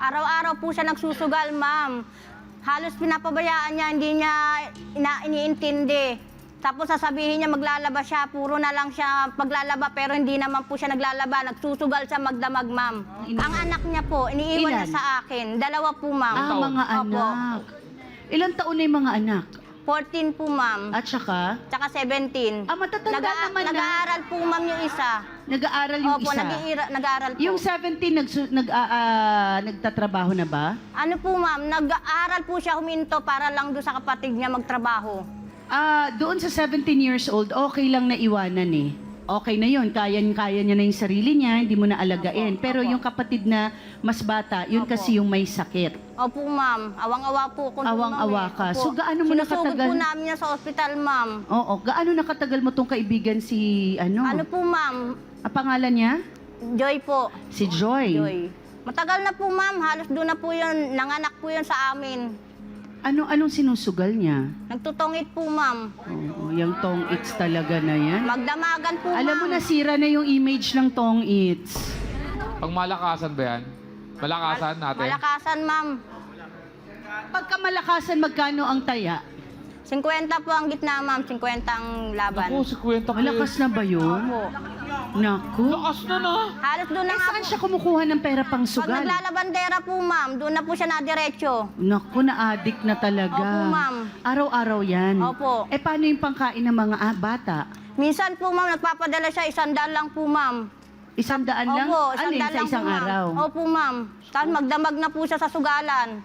Araw-araw po siya nagsusugal, ma'am. Halos pinapabayaan niya, hindi niya iniintindi. Tapos sasabihin niya maglalaba siya, puro na lang siya paglalaba, pero hindi naman po siya naglalaba. Nagsusugal siya magdamag, ma'am. Ang anak niya po, iniiwan Ilan? niya sa akin. 2 po, ma'am. Mga Opo. anak. Ilang taon na yung mga anak? 14 po, ma'am. At saka? Tsaka 17. Matatanda naman na. Nag-aaral po, ma'am, yung isa. Nag-aaral yung Opo, isa? nag-aaral po. Yung 17, nagtatrabaho na ba? Ano po, ma'am, nag-aaral po siya huminto para lang doon sa kapatid niya magtrabaho. Doon sa 17 years old, okay lang na iwanan eh. Okay na yun, kaya niya na yung sarili niya, hindi mo na alagain. Opo, Pero opo. yung kapatid na mas bata, yun Opo. kasi yung may sakit. Opo, ma'am. Awang-awa po ko. Awang-awa ka. So, gaano mo Sinusugod nakatagal? po namin niya sa ospital, ma'am. Oo, gaano nakatagal mo tong kaibigan si, Ano po, ma'am? Ang pangalan niya? Joy po. Si Joy. Joy. Matagal na po, ma'am. Halos doon na po yun. Nanganak po yun sa amin. Anong sinusugal niya? Nagtutungit po, ma'am. Oo, yung tong its talaga na yan. Magdamagan po, ma'am. Alam mo, nasira na yung image ng tong its. Pag malakasan ba yan? Malakasan natin? Malakasan, ma'am. Pagka malakasan, magkano ang taya? 50 po ang gitna, ma'am. 50 ang laban. Ako, si Kwenta Malakas na ba yun? Opo. Naku. Lakas na na! Halos doon na nga Saan po. siya kumukuha ng pera pang Pag sugal? naglalabandera po, ma'am, doon na po siya nadiretso. Naku, na-addict na talaga. Opo, ma'am. Araw-araw yan. Opo. Eh, paano yung pangkain ng mga bata? Minsan po, ma'am, nagpapadala siya 100 lang po, ma'am. 100 lang? Opo, 100 Alin sa lang isang po, ma'am. araw? Opo, ma'am. Tapos magdamag na po siya sa sugalan.